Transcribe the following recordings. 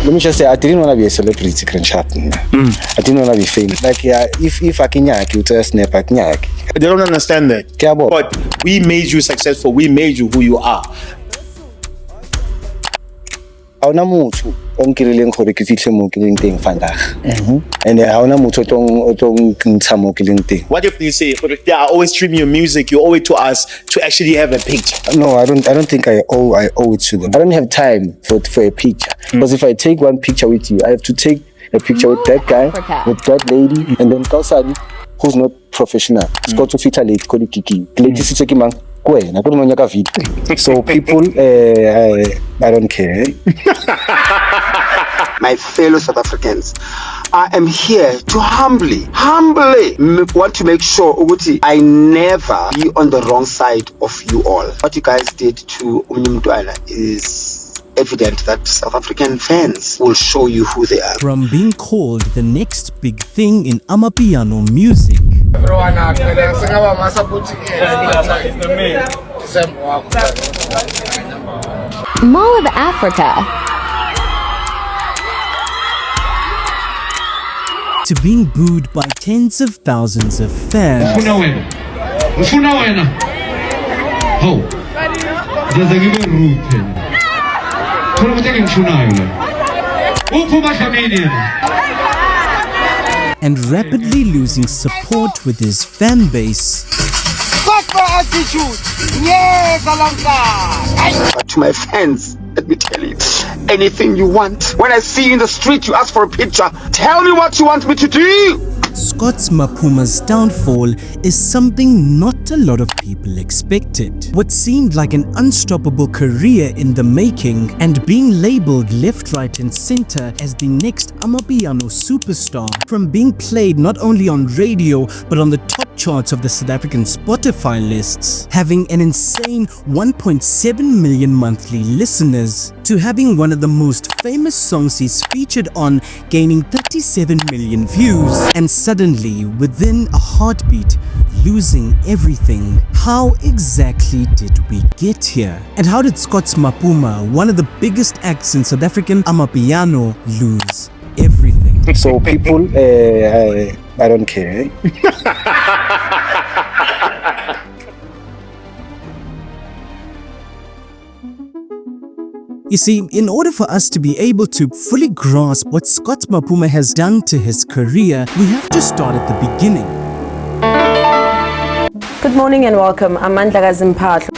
Let me just say, I didn't want to be a celebrity, I didn't want to be famous. Like, yeah, if I can yak, you just snap at yak. They don't understand that. But we made you successful. We made you who you are. How na motho on killing gore ke fitlhe mo killing teng vandag. And how na motho tong ntsha mo killing teng. What if you say, they are always streaming your music, you owe it to us to actually have a picture? No, I don't think I owe it to them. I don't have time for a picture. Because if I take one picture with you, I have to take a picture with that guy, with that lady, and then Kausadi, who's not professional. It's got to fit a late Kiki. Lady Sitaki So people, I don't care. My fellow South Africans, I am here to humbly want to make sure Uguti, I never be on the wrong side of you all. What you guys did to Umnimdwana is evident that South African fans will show you who they are. From being called the next big thing in Amapiano music, Mall of Africa, to being booed by tens of thousands of fans, and rapidly losing support with his fan base. But to my fans, let me tell you, anything you want. When I see you in the street, you ask for a picture. Tell me what you want me to do. Scott's Maphuma's downfall is something not a lot of people expected. What seemed like an unstoppable career in the making, and being labeled left, right and center as the next Amapiano superstar, from being played not only on radio but on the top charts of the South African Spotify lists, having an insane 1.7 million monthly listeners, to having one of the most famous songs he's featured on gaining 37 million views, and suddenly, within a heartbeat, losing everything. How exactly did we get here? And how did Scott's Maphuma, one of the biggest acts in South African Amapiano, lose everything? So people, I don't care. You see, in order for us to be able to fully grasp what Scott Maphuma has done to his career, we have to start at the beginning. Good morning and welcome. I'm Mandla Zimpatlo.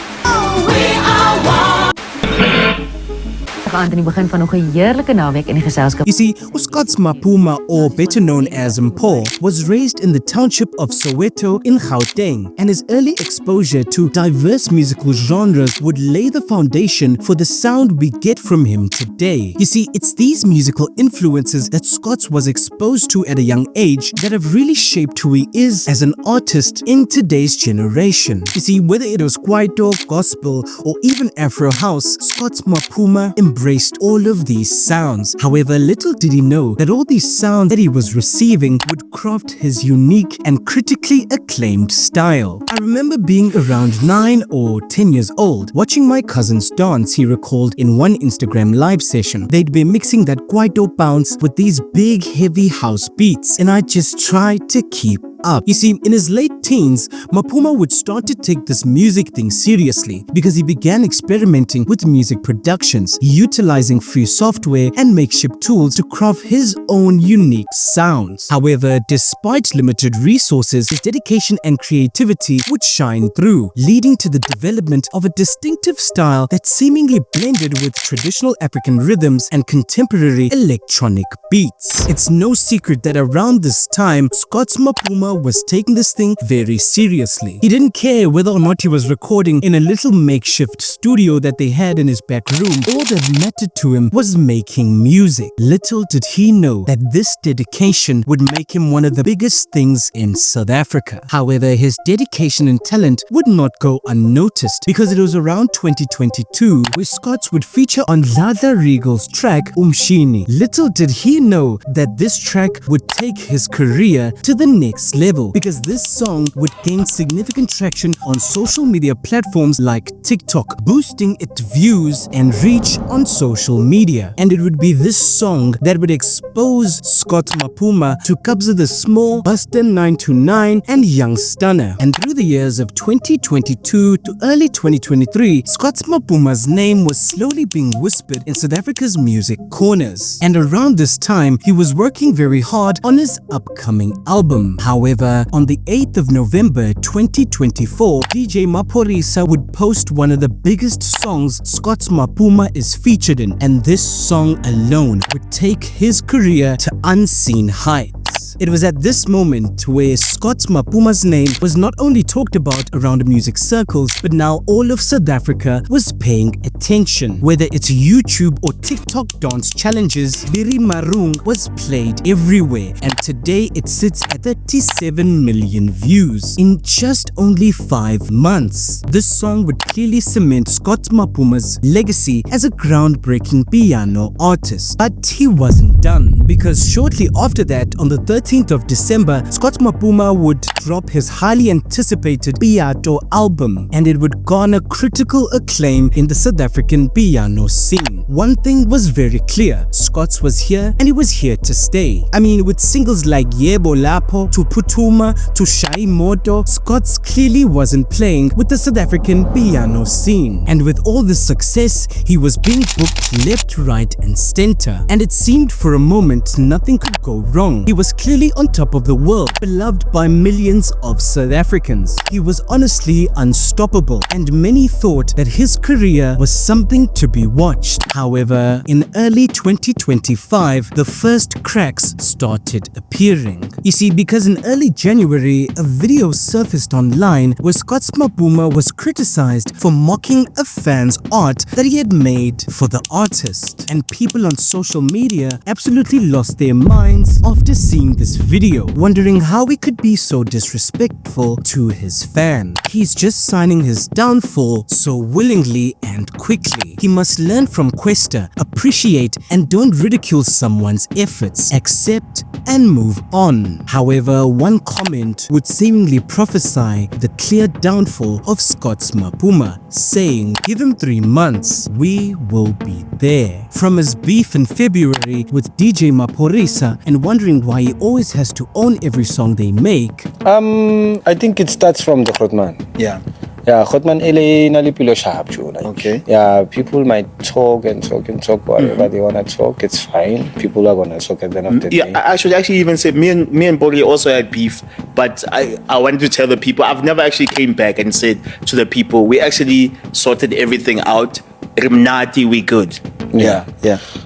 aan die begin van nog 'n heerlike naweek in die geselskap. You see, Scott's Maphuma, or better known as Mpho, was raised in the township of Soweto in Gauteng, and his early exposure to diverse musical genres would lay the foundation for the sound we get from him today. You see, it's these musical influences that Scott was exposed to at a young age that have really shaped who he is as an artist in today's generation. You see, whether it was kwaito, gospel, or even Afro house, Scott's Maphuma embraced all of these sounds. However, little did he know that all these sounds that he was receiving would craft his unique and critically acclaimed style. I remember being around 9 or 10 years old, watching my cousins dance, he recalled in one Instagram live session. They'd be mixing that kwaito bounce with these big heavy house beats, and I just tried to keep up. You see, in his late teens, Maphuma would start to take this music thing seriously because he began experimenting with music productions, utilizing free software and makeshift tools to craft his own unique sounds. However, despite limited resources, his dedication and creativity would shine through, leading to the development of a distinctive style that seemingly blended with traditional African rhythms and contemporary electronic beats. It's no secret that around this time, Scott's Maphuma was taking this thing very seriously. He didn't care whether or not he was recording in a little makeshift studio that they had in his back room. All that mattered to him was making music. Little did he know that this dedication would make him one of the biggest things in South Africa. However, his dedication and talent would not go unnoticed because it was around 2022 where Scott would feature on Ladla Regal's track Umshini. Little did he know that this track would take his career to the next level because this song would gain significant traction on social media platforms like TikTok, boosting its views and reach on social media. And it would be this song that would expose Scott Maphuma to Kabza the Small, Buster 929 and Young Stunner. And through the years of 2022 to early 2023, Scott Maphuma's name was slowly being whispered in South Africa's music corners. And around this time, he was working very hard on his upcoming album. However, on the 8th of November 2024, DJ Maphorisa would post one of the biggest songs Scott Maphuma is featured in, and this song alone would take his career to unseen heights. It was at this moment where Scott Maphuma's name was not only talked about around music circles, but now all of South Africa was paying attention. Whether it's YouTube or TikTok dance challenges, Biri Marung was played everywhere, and today it sits at 37 million views in just only 5 months. This song would clearly cement Scott Maphuma's legacy as a groundbreaking piano artist. But he wasn't done, because shortly after that, on the 13th of December, Scott Maphuma would drop his highly anticipated Piano album, and it would garner critical acclaim in the South African piano scene. One thing was very clear: Scott was here and he was here to stay. I mean, with singles like Yebo Lapho to Putuma to Shai Moto, Scott clearly wasn't playing with the South African piano scene. And with all this success, he was being booked left, right and center, and it seemed for a moment nothing could go wrong. He was clearly on top of the world, beloved by millions of South Africans. He was honestly unstoppable, and many thought that his career was something to be watched. However, in early 2025, the first cracks started appearing. You see, because in early January, a video surfaced online where Scott Maphuma was criticized for mocking a fan's art that he had made for the artist. And people on social media absolutely lost their minds after seeing this video, wondering how he could be so disrespectful to his fan. He's just signing his downfall so willingly and quickly. He must learn from Questa, appreciate and don't ridicule someone's efforts, accept and move on. However, one comment would seemingly prophesy the clear downfall of Scott Maphuma, saying, "Give him 3 months, we will be there." From his beef in February with DJ Maphorisa and wondering why he always has to own every song they make. I think it starts from the Grootman. Yeah. Yeah, Grootman ele nalipilo sharp too. Okay. Yeah, people might talk and talk and talk whatever they wanna talk. It's fine. People are gonna talk at the end of the day. Yeah, I should actually even say me and Buckley also had beef, but I wanted to tell the people I've never actually came back and said to the people we actually sorted everything out. Rimnati, we good. Yeah.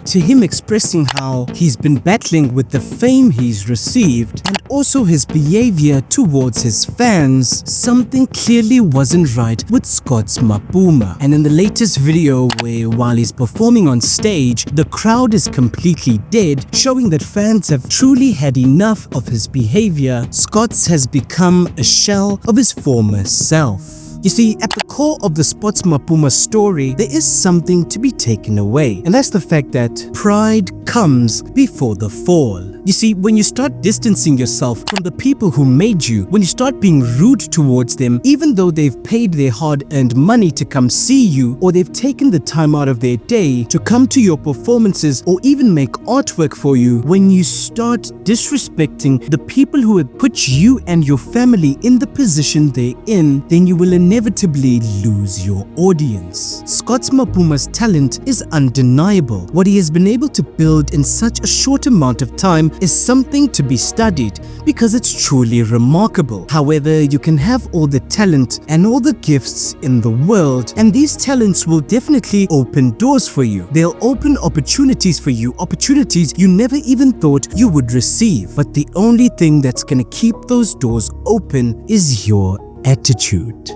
To him expressing how he's been battling with the fame he's received and also his behavior towards his fans, something clearly wasn't right with Scott Maphuma. And in the latest video where while he's performing on stage, the crowd is completely dead, showing that fans have truly had enough of his behavior, Scott has become a shell of his former self. You see, at the core of the Scott Maphuma story, there is something to be taken away, and that's the fact that pride comes before the fall. You see, when you start distancing yourself from the people who made you, when you start being rude towards them, even though they've paid their hard-earned money to come see you, or they've taken the time out of their day to come to your performances or even make artwork for you, when you start disrespecting the people who have put you and your family in the position they're in, then you will inevitably lose your audience. Scott Maphuma's talent is undeniable. What he has been able to build in such a short amount of time is something to be studied because it's truly remarkable. However, you can have all the talent and all the gifts in the world, and these talents will definitely open doors for you. They'll open opportunities for you, opportunities you never even thought you would receive. But the only thing that's gonna keep those doors open is your attitude.